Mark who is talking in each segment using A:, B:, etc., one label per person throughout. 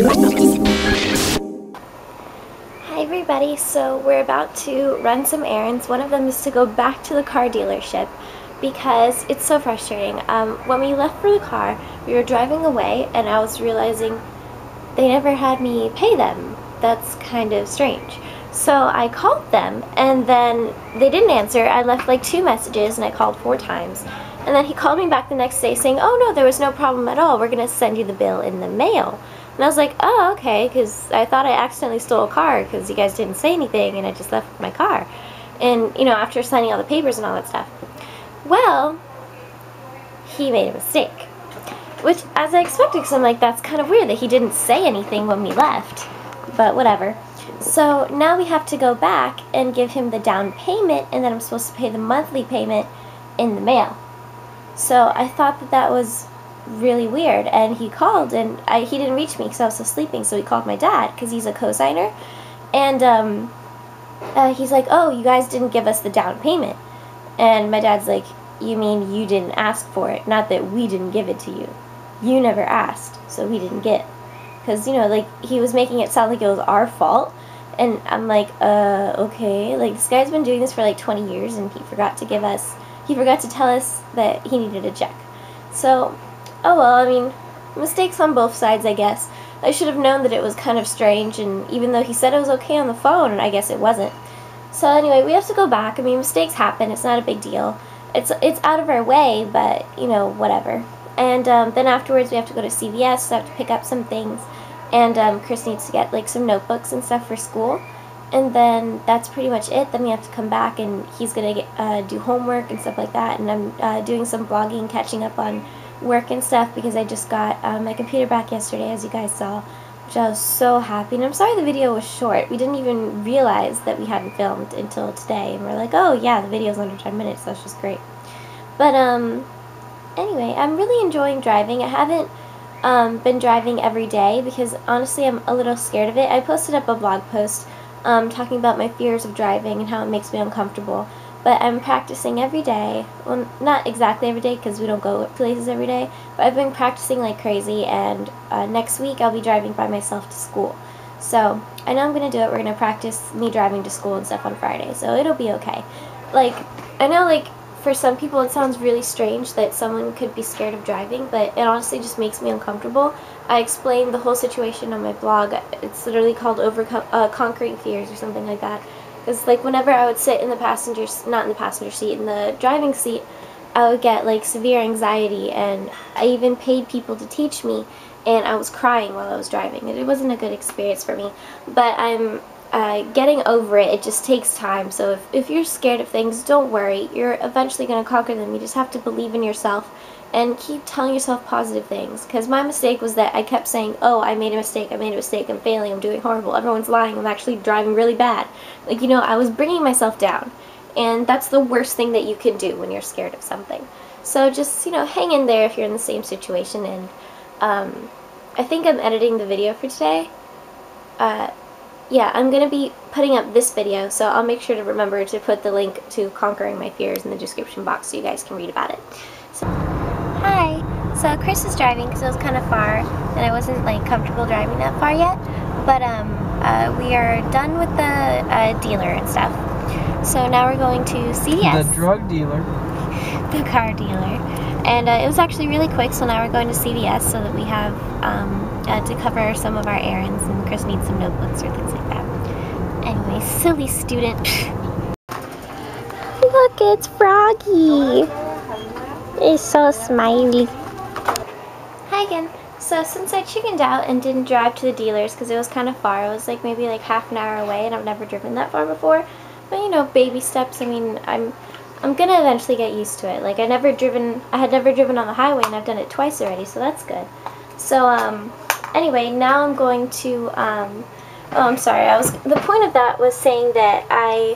A: Hi everybody, so we're about to run some errands. One of them is to go back to the car dealership because it's so frustrating. When we left for the car, we were driving away and I was realizing they never had me pay them. That's kind of strange. So I called them and then they didn't answer. I left like 2 messages and I called 4 times. And then he called me back the next day saying, oh no, there was no problem at all. We're going to send you the bill in the mail. And I was like, oh, okay, because I thought I accidentally stole a car because you guys didn't say anything and I just left my car. And, you know, after signing all the papers and all that stuff. Well, he made a mistake. Which, as I expected, because I'm like, that's kind of weird that he didn't say anything when we left. But whatever. So now we have to go back and give him the down payment, and then I'm supposed to pay the monthly payment in the mail. So I thought that that was really weird, and he called and he didn't reach me because I was still sleeping, so he called my dad because he's a co-signer, and he's like, oh, you guys didn't give us the down payment. And my dad's like, you mean you didn't ask for it, not that we didn't give it to you. You never asked, so we didn't get. Because, you know, like, he was making it sound like it was our fault, and I'm like, okay, like, this guy's been doing this for like 20 years and he forgot to tell us that he needed a check. So, oh well, I mean, mistakes on both sides, I guess. I should have known that it was kind of strange, and even though he said it was okay on the phone, I guess it wasn't. So anyway, we have to go back. I mean, mistakes happen. It's not a big deal. It's out of our way, but, you know, whatever. And then afterwards, we have to go to CVS, so I have to pick up some things. And Chris needs to get, like, some notebooks and stuff for school. And then that's pretty much it. Then we have to come back, and he's going to do homework and stuff like that. And I'm doing some blogging, catching up on work and stuff, because I just got my computer back yesterday, as you guys saw, which I was so happy. And I'm sorry the video was short. We didn't even realize that we hadn't filmed until today. And we're like, oh yeah, the video's under 10 minutes. That's just great. But anyway, I'm really enjoying driving. I haven't been driving every day because honestly I'm a little scared of it. I posted up a blog post talking about my fears of driving and how it makes me uncomfortable. But I'm practicing every day. Well, not exactly every day because we don't go places every day. But I've been practicing like crazy, and next week I'll be driving by myself to school. So I know I'm going to do it. We're going to practice me driving to school and stuff on Friday. So it'll be okay. Like, I know, like, for some people it sounds really strange that someone could be scared of driving, but it honestly just makes me uncomfortable. I explained the whole situation on my blog. It's literally called Conquering Fears or something like that. Because, like, whenever I would sit in the passenger, not in the passenger seat, in the driving seat, I would get, like, severe anxiety, and I even paid people to teach me, and I was crying while I was driving. It wasn't a good experience for me, but I'm getting over it. It just takes time, so if you're scared of things, don't worry. You're eventually going to conquer them. You just have to believe in yourself and keep telling yourself positive things. Because my mistake was that I kept saying, oh, I made a mistake, I'm failing, I'm doing horrible, everyone's lying, I'm actually driving really bad. Like, you know, I was bringing myself down. And that's the worst thing that you can do when you're scared of something. So just, you know, hang in there if you're in the same situation. And I think I'm editing the video for today. Yeah, I'm going to be putting up this video, so I'll make sure to remember to put the link to Conquering My Fears in the description box so you guys can read about it. So, hi! So Chris is driving because it was kind of far, and I wasn't, like, comfortable driving that far yet, but we are done with the dealer and stuff. So now we're going to CVS.
B: The drug dealer.
A: The car dealer. And it was actually really quick, so now we're going to CVS so that we have to cover some of our errands, and Chris needs some notebooks or things like that. Anyway, silly student. Look, it's Froggy. It's so smiley. Hi again. So since I chickened out and didn't drive to the dealers because it was kind of far, it was like maybe like half an hour away, and I've never driven that far before. But you know, baby steps. I mean, I'm gonna eventually get used to it. Like, I had never driven on the highway, and I've done it twice already, so that's good. So anyway, now I'm going to oh, I'm sorry. The point of that was saying that I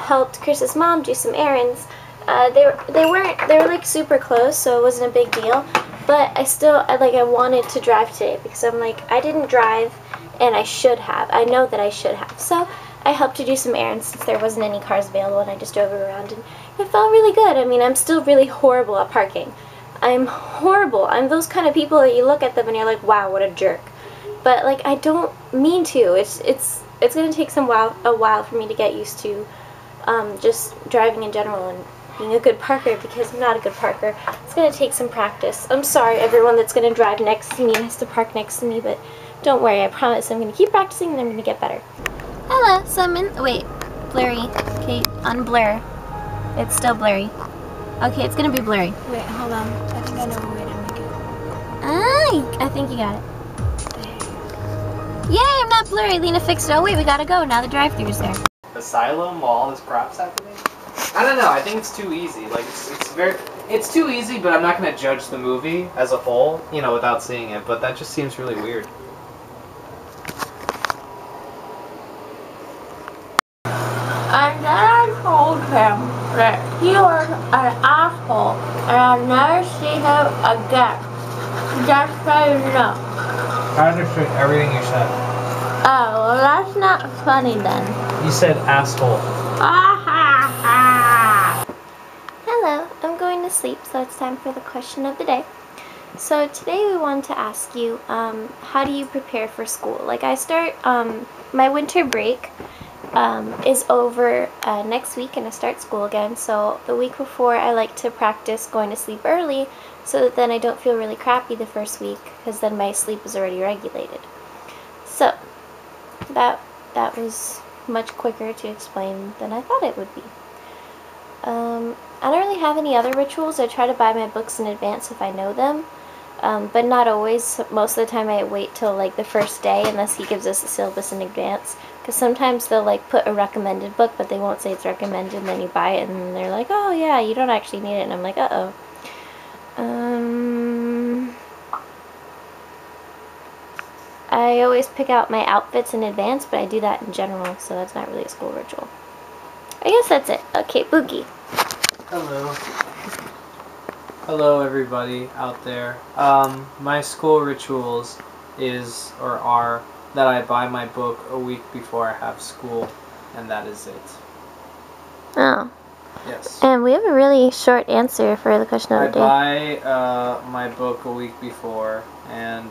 A: helped Chris's mom do some errands. They were like super close, so it wasn't a big deal. But I wanted to drive today because I'm like, I didn't drive, and I should have. I know that I should have. So I helped to do some errands since there wasn't any cars available, and I just drove her around, and it felt really good. I mean, I'm still really horrible at parking. I'm horrible. I'm those kind of people that you look at them and you're like, wow, what a jerk. but like I don't mean to. It's gonna take a while for me to get used to just driving in general and being a good parker, because I'm not a good parker. It's gonna take some practice. I'm sorry everyone that's gonna drive next to me and has to park next to me, but don't worry, I promise I'm gonna keep practicing and I'm gonna get better. Hello, so I'm in, wait, blurry. Okay, unblur. It's still blurry. Okay, it's gonna be blurry.
B: Wait, hold on. I think I know a way to make it.
A: I think you got it. Yay, I'm not blurry. Lina fixed it. Oh wait, we gotta go. Now the drive-thru's there.
C: Asylum while all this crap's happening? I don't know, I think it's too easy. Like, it's too easy, but I'm not gonna judge the movie as a whole, you know, without seeing it, but that just seems really weird.
B: And then I told him that he was an asshole and I'd never see him again. Just so you know.
C: I understood everything you said.
B: Oh, well that's not funny then.
C: You said asshole.
A: Hello, I'm going to sleep, so it's time for the question of the day. So today we wanted to ask you, how do you prepare for school? Like I start, my winter break is over next week and I start school again. So the week before I like to practice going to sleep early so that then I don't feel really crappy the first week, because then my sleep is already regulated. So that was much quicker to explain than I thought it would be. I don't really have any other rituals. I try to buy my books in advance if I know them, but not always. Most of the time I wait till like the first day unless he gives us the syllabus in advance, because sometimes they'll like put a recommended book but they won't say it's recommended, and then you buy it and then they're like, oh yeah, you don't actually need it, and I'm like, uh-oh. I always pick out my outfits in advance, but I do that in general, so that's not really a school ritual. I guess that's it. Okay, Boogie.
C: Hello. Hello everybody out there. My school rituals are that I buy my book a week before I have school, and that is it.
A: Oh.
C: Yes.
A: And we have a really short answer for the question of the day.
C: I buy my book a week before, and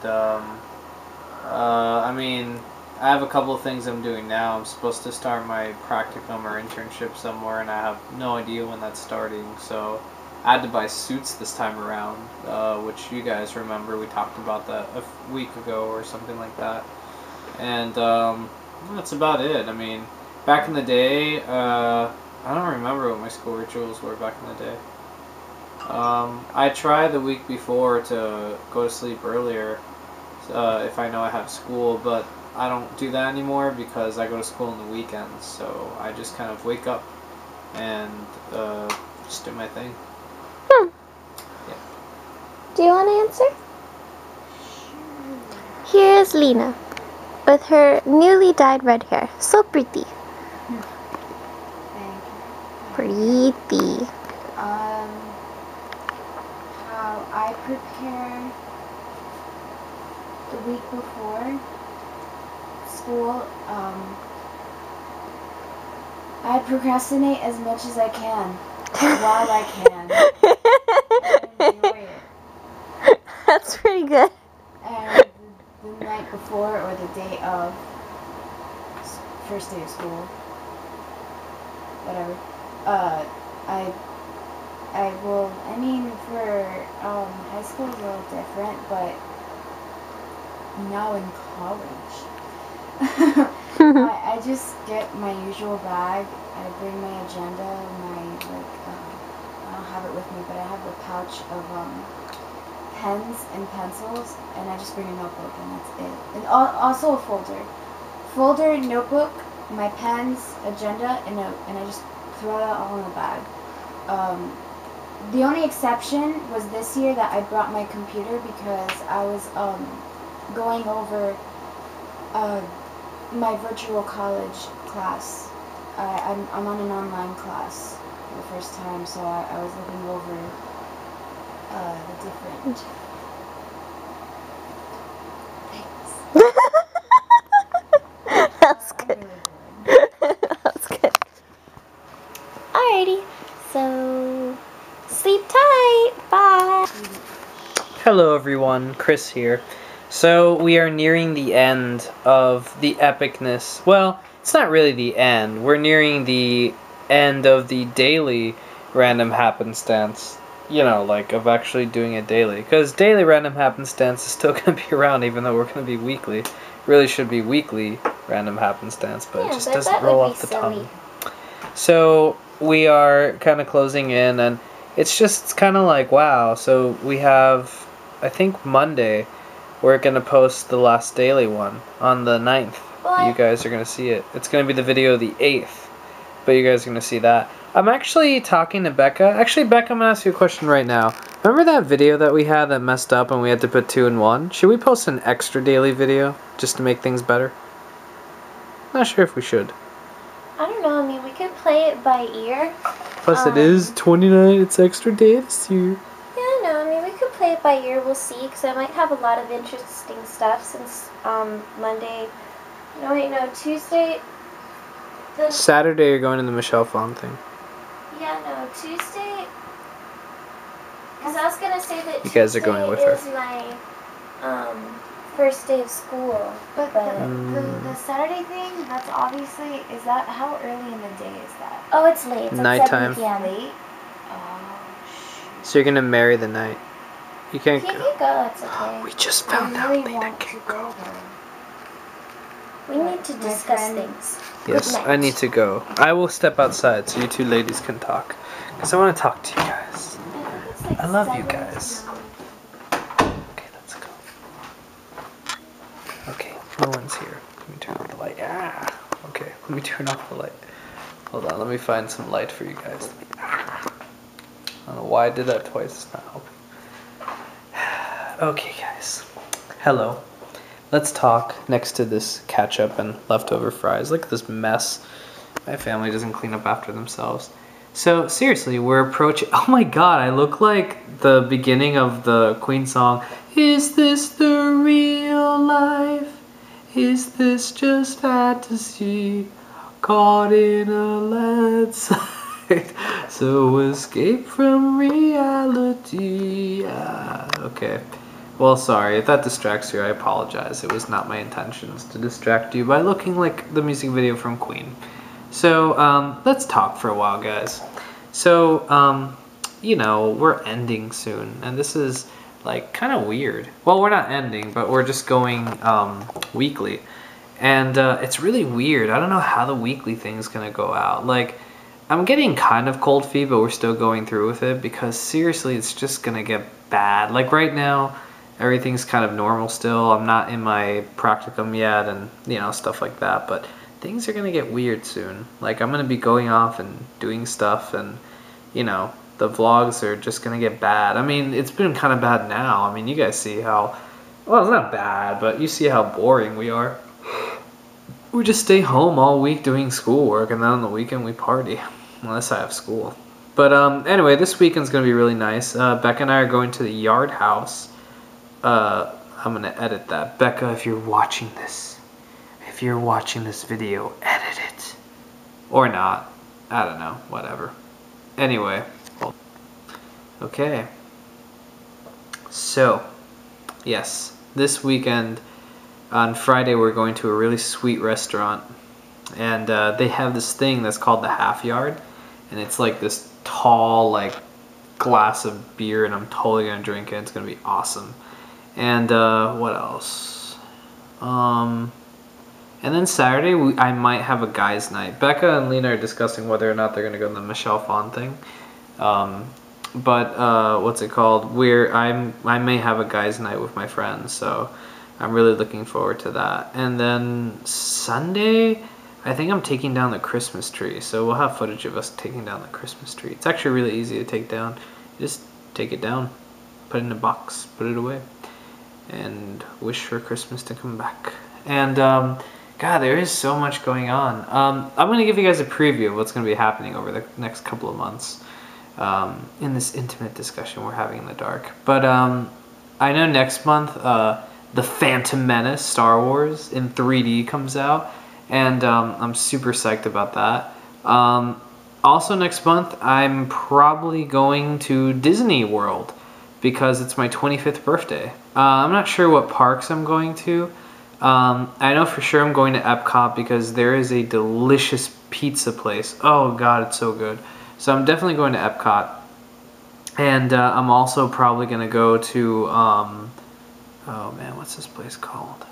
C: I mean, I have a couple of things I'm doing now. I'm supposed to start my practicum or internship somewhere, and I have no idea when that's starting, so I had to buy suits this time around, which you guys remember. We talked about that a week ago or something like that. And that's about it. I mean, back in the day, I don't remember what my school rituals were back in the day. I try the week before to go to sleep earlier if I know I have school, but I don't do that anymore because I go to school on the weekends, so I just kind of wake up and just do my thing. Yeah.
A: Do you want to answer? Here is Lina with her newly dyed red hair. So pretty. Pretty.
D: How I prepare the week before school, I procrastinate as much as I can while I can. I enjoy it.
A: That's pretty good.
D: And the night before or the day of first day of school, whatever, I mean, for high school is a little different, but now in college, I just get my usual bag. I bring my agenda, I don't have it with me, but I have a pouch of pens and pencils, and I just bring a notebook, and that's it. And also a folder, notebook, my pens, agenda, and I just throw that all in the bag. The only exception was this year that I brought my computer because I was going over my virtual college class. I'm on an online class for the first time, so I was looking over the different things.
A: That's good. That's good. Alrighty, so sleep tight. Bye.
C: Hello everyone, Chris here. So we are nearing the end of the epicness. Well, it's not really the end. We're nearing the end of the daily random happenstance. You know, like of actually doing it daily. Because daily random happenstance is still going to be around even though we're going to be weekly. It really should be weekly random happenstance, but it just doesn't roll off the tongue. So we are kind of closing in, and it's kind of like, wow. So we have, I think Monday, we're going to post the last daily one on the 9th.
A: What?
C: You guys are going to see it. It's going to be the video of the 8th, but you guys are going to see that. I'm actually talking to Becca. Actually, Becca, I'm going to ask you a question right now. Remember that video that we had that messed up and we had to put 2 in 1? Should we post an extra daily video just to make things better? Not sure if we should.
A: I don't know. I mean, we could play it by ear.
C: Plus, it is 29. It's extra day this year.
A: Yeah, no. I mean, we could play it by ear. We'll see. Because I might have a lot of interesting stuff since Monday. No, wait, no. Tuesday.
C: Saturday, you're going to the Michelle Fawn thing.
A: Yeah, no. Tuesday. Because I was gonna say that
C: you guys are going with her.
A: Is my first day of school.
D: But the Saturday thing, that's obviously, is that, how early in the day is that?
A: Oh, it's late. It's
C: nighttime.
A: At 7 p.m.
D: Late? Oh, shoot.
C: So you're gonna marry the night. You can't
A: If you
C: go.
A: can go, that's okay.
C: We just found
D: I
C: out
D: really
C: Lina
D: want
C: can't
D: to
C: go.
A: We need to discuss things.
C: Yes,
A: Good night.
C: I need to go. I will step outside so you two ladies can talk. Because I want to talk to you guys. I love you guys. Okay, let's go. Okay, no one's here. Let me turn off the light. Ah! Okay, let me turn off the light. Hold on, let me find some light for you guys. I don't know why I did that twice. It's not helping. Okay, guys. Hello. Let's talk next to this ketchup and leftover fries. Look at this mess. My family doesn't clean up after themselves. So, seriously, we're approaching... Oh my god, I look like the beginning of the Queen song. Is this the real life? Is this just fantasy? Caught in a landslide. So escape from reality. Okay. Well, sorry, if that distracts you, I apologize. It was not my intentions to distract you by looking like the music video from Queen. So, let's talk for a while, guys. So, you know, we're ending soon, and this is, like, kind of weird. Well, we're not ending, but we're just going, weekly. And, it's really weird. I don't know how the weekly thing's gonna go out. Like, I'm getting kind of cold feet, but we're still going through with it, because seriously, it's just gonna get bad. Like, right now... everything's kind of normal still. I'm not in my practicum yet and, you know, stuff like that. But things are going to get weird soon. Like, I'm going to be going off and doing stuff and, you know, the vlogs are just going to get bad. I mean, it's been kind of bad now. I mean, you guys see how, well, it's not bad, but you see how boring we are. We just stay home all week doing schoolwork and then on the weekend we party. Unless I have school. But anyway, this weekend's going to be really nice. Becca and I are going to the Yard House. I'm gonna edit that. Becca, if you're watching this video, edit it. Or not. I don't know. Whatever. Anyway. Okay. So, yes. This weekend, on Friday, we're going to a really sweet restaurant. And they have this thing that's called the Half Yard. And it's like this tall, like, glass of beer. And I'm totally gonna drink it. It's gonna be awesome. And what else? And then Saturday I might have a guys' night. Becca and Lina are discussing whether or not they're gonna go to the Michelle Fawn thing. But what's it called? I may have a guys' night with my friends, so I'm really looking forward to that. And then Sunday, I think I'm taking down the Christmas tree, so we'll have footage of us taking down the Christmas tree. It's actually really easy to take down. You just take it down, put it in a box, put it away. And wish for Christmas to come back. And, God, there is so much going on. I'm going to give you guys a preview of what's going to be happening over the next couple of months in this intimate discussion we're having in the dark. But I know next month, The Phantom Menace, Star Wars, in 3D comes out. And I'm super psyched about that. Also next month, I'm probably going to Disney World. because it's my 25th birthday. I'm not sure what parks I'm going to. I know for sure I'm going to Epcot because there is a delicious pizza place. Oh god, it's so good. So I'm definitely going to Epcot. And I'm also probably going to go to, oh man, what's this place called?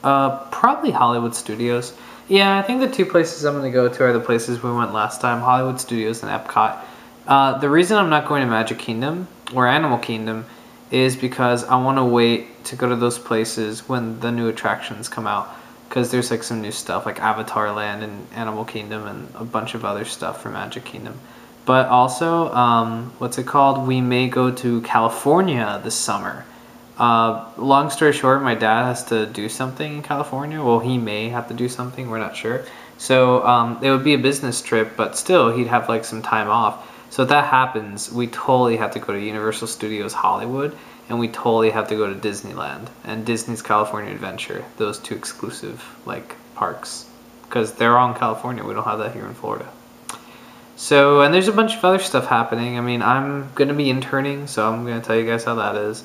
C: Probably Hollywood Studios. Yeah, I think the two places I'm going to go to are the places we went last time, Hollywood Studios and Epcot. The reason I'm not going to Magic Kingdom or Animal Kingdom is because I want to wait to go to those places when the new attractions come out. Because there's like some new stuff like Avatar Land and Animal Kingdom and a bunch of other stuff for Magic Kingdom. But also, what's it called? We may go to California this summer. Long story short, my dad has to do something in California. Well, he may have to do something. We're not sure. So it would be a business trip, but still, he'd have like some time off. So if that happens, we totally have to go to Universal Studios Hollywood, and we totally have to go to Disneyland and Disney's California Adventure. Those two exclusive like parks, because they're all in California. We don't have that here in Florida. So, and there's a bunch of other stuff happening. I mean, I'm going to be interning, so I'm going to tell you guys how that is.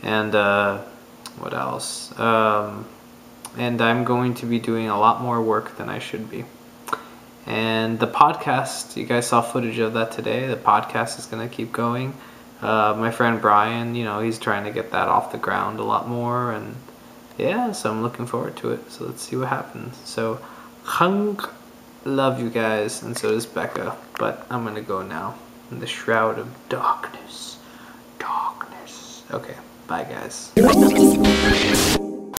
C: And what else? And I'm going to be doing a lot more work than I should be. And the podcast, you guys saw footage of that today. The podcast is going to keep going. My friend Brian, you know, he's trying to get that off the ground a lot more. And yeah, so I'm looking forward to it. So let's see what happens. So, love you guys, and so does Becca. But I'm going to go now in the shroud of darkness. Darkness. Okay, bye guys.